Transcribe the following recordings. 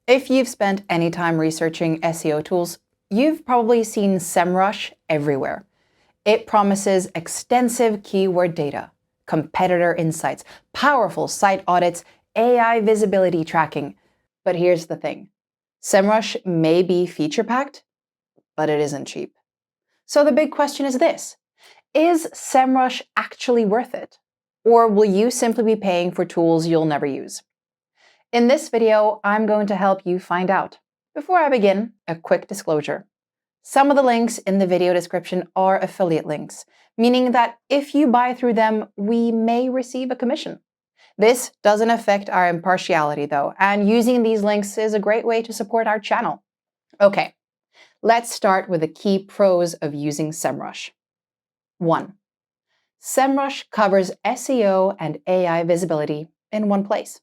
If you've spent any time researching SEO tools, you've probably seen Semrush everywhere. It promises extensive keyword data, competitor insights, powerful site audits, AI visibility tracking. But here's the thing. Semrush may be feature-packed, but it isn't cheap. So the big question is this: is Semrush actually worth it? Or will you simply be paying for tools you'll never use? In this video, I'm going to help you find out. Before I begin, a quick disclosure. Some of the links in the video description are affiliate links, meaning that if you buy through them, we may receive a commission. This doesn't affect our impartiality though, and using these links is a great way to support our channel. Okay, let's start with the key pros of using Semrush. 1. Semrush covers SEO and AI visibility in one place.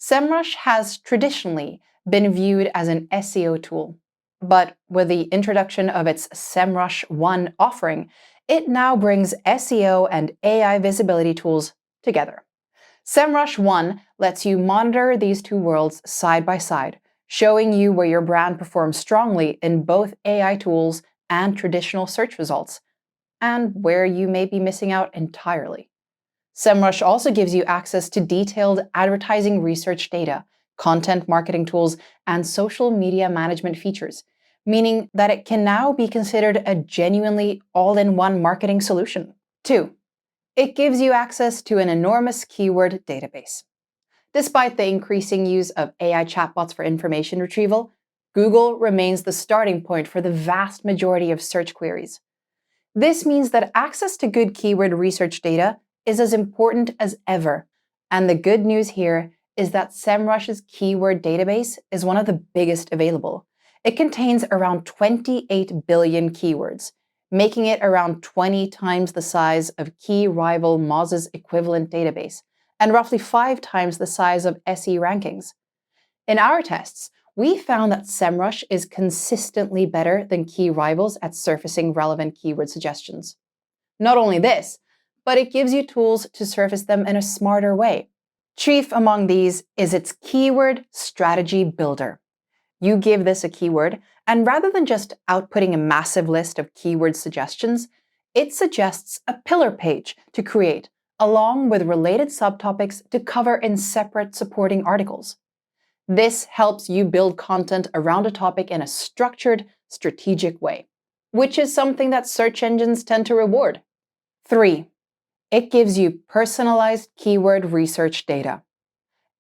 Semrush has traditionally been viewed as an SEO tool, but with the introduction of its Semrush One offering, it now brings SEO and AI visibility tools together. Semrush One lets you monitor these two worlds side by side, showing you where your brand performs strongly in both AI tools and traditional search results, and where you may be missing out entirely. Semrush also gives you access to detailed advertising research data, content marketing tools, and social media management features, meaning that it can now be considered a genuinely all-in-one marketing solution. 2. It gives you access to an enormous keyword database. Despite the increasing use of AI chatbots for information retrieval, Google remains the starting point for the vast majority of search queries. This means that access to good keyword research data is as important as ever. And the good news here is that Semrush's keyword database is one of the biggest available. It contains around 28 billion keywords, making it around 20 times the size of key rival Moz's equivalent database, and roughly 5 times the size of SE rankings. In our tests, we found that Semrush is consistently better than key rivals at surfacing relevant keyword suggestions. Not only this, but it gives you tools to surface them in a smarter way. Chief among these is its Keyword Strategy Builder. You give this a keyword, and rather than just outputting a massive list of keyword suggestions, it suggests a pillar page to create, along with related subtopics to cover in separate supporting articles. This helps you build content around a topic in a structured, strategic way, which is something that search engines tend to reward. 3. It gives you personalized keyword research data.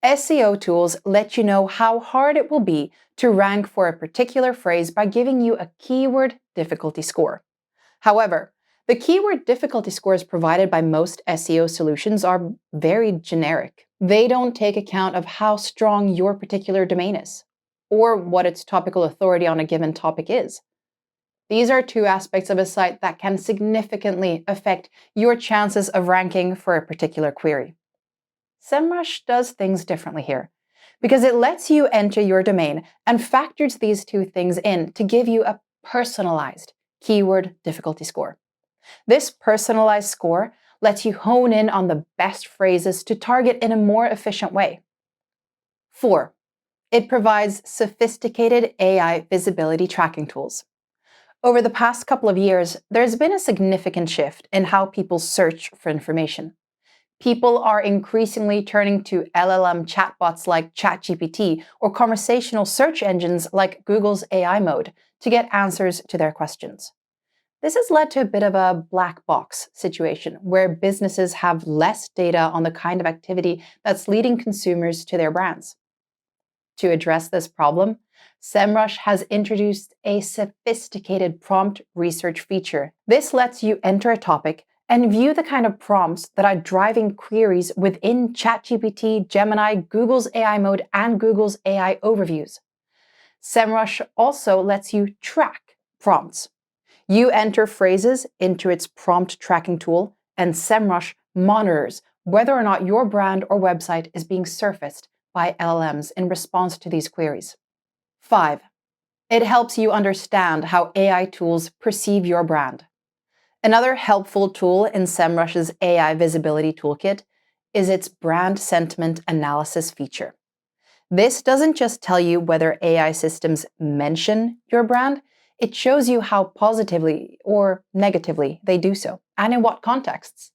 SEO tools let you know how hard it will be to rank for a particular phrase by giving you a keyword difficulty score. However, the keyword difficulty scores provided by most SEO solutions are very generic. They don't take account of how strong your particular domain is, or what its topical authority on a given topic is. These are two aspects of a site that can significantly affect your chances of ranking for a particular query. Semrush does things differently here, because it lets you enter your domain and factors these two things in to give you a personalized keyword difficulty score. This personalized score lets you hone in on the best phrases to target in a more efficient way. 4. It provides sophisticated AI visibility tracking tools. Over the past couple of years, there's been a significant shift in how people search for information. People are increasingly turning to LLM chatbots like ChatGPT or conversational search engines like Google's AI mode to get answers to their questions. This has led to a bit of a black box situation where businesses have less data on the kind of activity that's leading consumers to their brands. To address this problem, Semrush has introduced a sophisticated prompt research feature. This lets you enter a topic and view the kind of prompts that are driving queries within ChatGPT, Gemini, Google's AI mode, and Google's AI overviews. Semrush also lets you track prompts. You enter phrases into its prompt tracking tool, and Semrush monitors whether or not your brand or website is being surfaced by LLMs in response to these queries. 5. It helps you understand how AI tools perceive your brand. Another helpful tool in Semrush's AI visibility toolkit is its brand sentiment analysis feature. This doesn't just tell you whether AI systems mention your brand, it shows you how positively or negatively they do so, and in what contexts.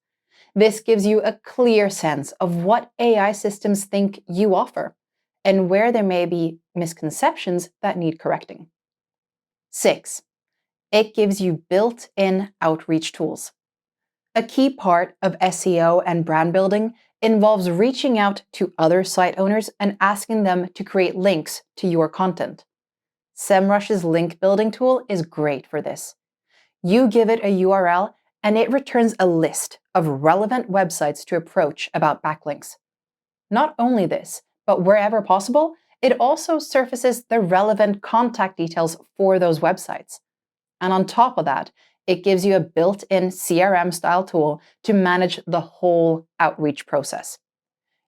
This gives you a clear sense of what AI systems think you offer, and where there may be misconceptions that need correcting. 6. It gives you built-in outreach tools. A key part of SEO and brand building involves reaching out to other site owners and asking them to create links to your content. Semrush's link building tool is great for this. You give it a URL and it returns a list of relevant websites to approach about backlinks. Not only this, but wherever possible, it also surfaces the relevant contact details for those websites. And on top of that, it gives you a built-in CRM-style tool to manage the whole outreach process.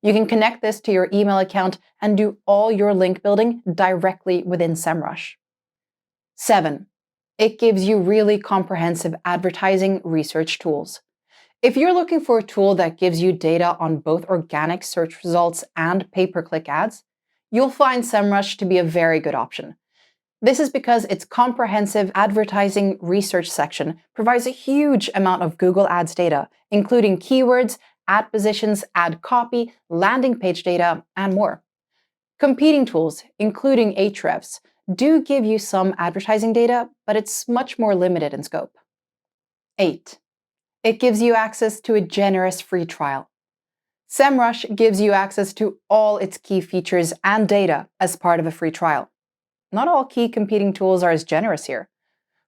You can connect this to your email account and do all your link building directly within Semrush. 7. It gives you really comprehensive advertising research tools. If you're looking for a tool that gives you data on both organic search results and pay-per-click ads, you'll find Semrush to be a very good option. This is because its comprehensive advertising research section provides a huge amount of Google Ads data, including keywords, ad positions, ad copy, landing page data, and more. Competing tools, including Ahrefs, do give you some advertising data, but it's much more limited in scope. 8. It gives you access to a generous free trial. Semrush gives you access to all its key features and data as part of a free trial. Not all key competing tools are as generous here.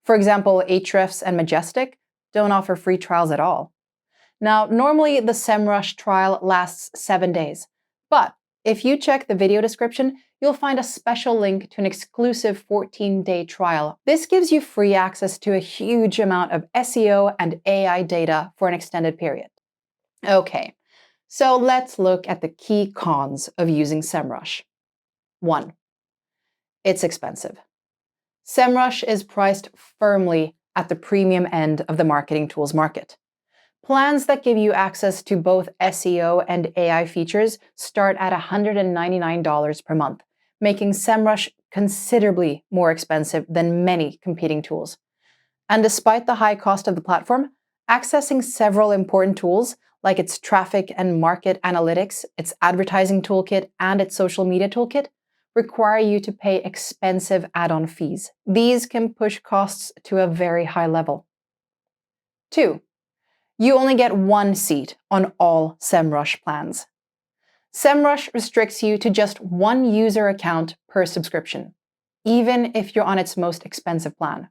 For example, Ahrefs and Majestic don't offer free trials at all. Now, normally the Semrush trial lasts 7 days, but if you check the video description, you'll find a special link to an exclusive 14-day trial. This gives you free access to a huge amount of SEO and AI data for an extended period. Okay, so let's look at the key cons of using Semrush. 1. It's expensive. Semrush is priced firmly at the premium end of the marketing tools market. Plans that give you access to both SEO and AI features start at $199 per month, making Semrush considerably more expensive than many competing tools. And despite the high cost of the platform, accessing several important tools like its traffic and market analytics, its advertising toolkit, and its social media toolkit require you to pay expensive add-on fees. These can push costs to a very high level. 2. You only get one seat on all Semrush plans. Semrush restricts you to just one user account per subscription, even if you're on its most expensive plan.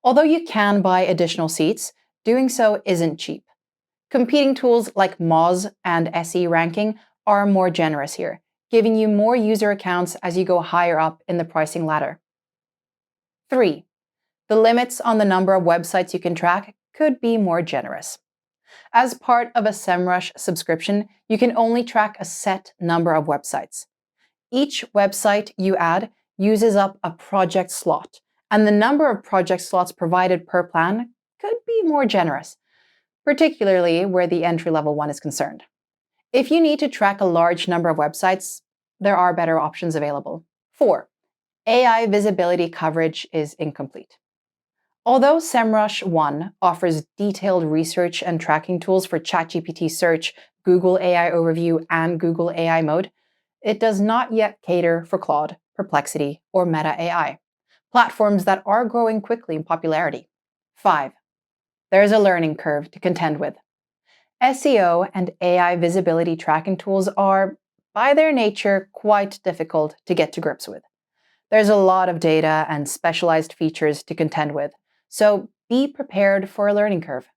Although you can buy additional seats, doing so isn't cheap. Competing tools like Moz and SE Ranking are more generous here, giving you more user accounts as you go higher up in the pricing ladder. 3. The limits on the number of websites you can track could be more generous. As part of a Semrush subscription, you can only track a set number of websites. Each website you add uses up a project slot, and the number of project slots provided per plan could be more generous, particularly where the entry-level one is concerned. If you need to track a large number of websites, there are better options available. 4. AI visibility coverage is incomplete. Although Semrush 1 offers detailed research and tracking tools for ChatGPT Search, Google AI Overview, and Google AI Mode, it does not yet cater for Claude, Perplexity, or Meta AI, platforms that are growing quickly in popularity. 5. There's a learning curve to contend with. SEO and AI visibility tracking tools are, by their nature, quite difficult to get to grips with. There's a lot of data and specialized features to contend with, so be prepared for a learning curve.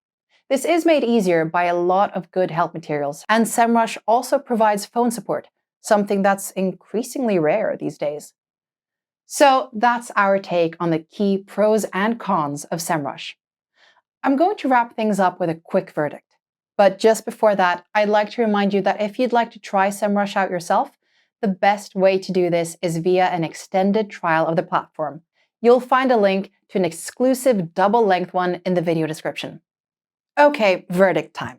This is made easier by a lot of good help materials, and Semrush also provides phone support, something that's increasingly rare these days. So that's our take on the key pros and cons of Semrush. I'm going to wrap things up with a quick verdict. But just before that, I'd like to remind you that if you'd like to try Semrush out yourself, the best way to do this is via an extended trial of the platform. You'll find a link to an exclusive double-length one in the video description. Okay, verdict time.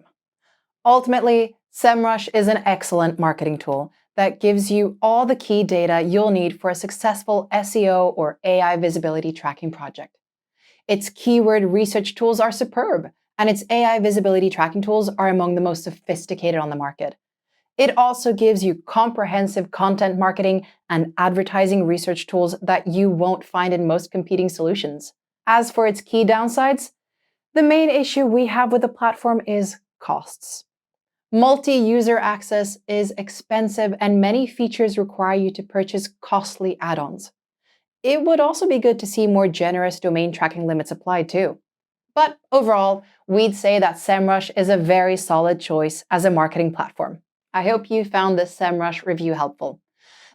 Ultimately, Semrush is an excellent marketing tool that gives you all the key data you'll need for a successful SEO or AI visibility tracking project. Its keyword research tools are superb, and its AI visibility tracking tools are among the most sophisticated on the market. It also gives you comprehensive content marketing and advertising research tools that you won't find in most competing solutions. As for its key downsides, the main issue we have with the platform is costs. Multi-user access is expensive, and many features require you to purchase costly add-ons. It would also be good to see more generous domain tracking limits applied too. But overall, we'd say that Semrush is a very solid choice as a marketing platform. I hope you found this Semrush review helpful.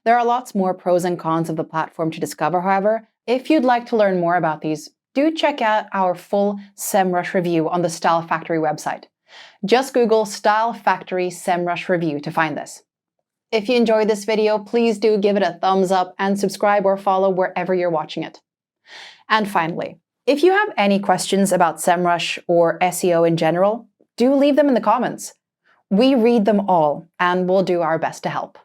There are lots more pros and cons of the platform to discover, however. If you'd like to learn more about these, do check out our full Semrush review on the Style Factory website. Just Google Style Factory Semrush review to find this. If you enjoyed this video, please do give it a thumbs up and subscribe or follow wherever you're watching it. And finally, if you have any questions about Semrush or SEO in general, do leave them in the comments. We read them all and we'll do our best to help.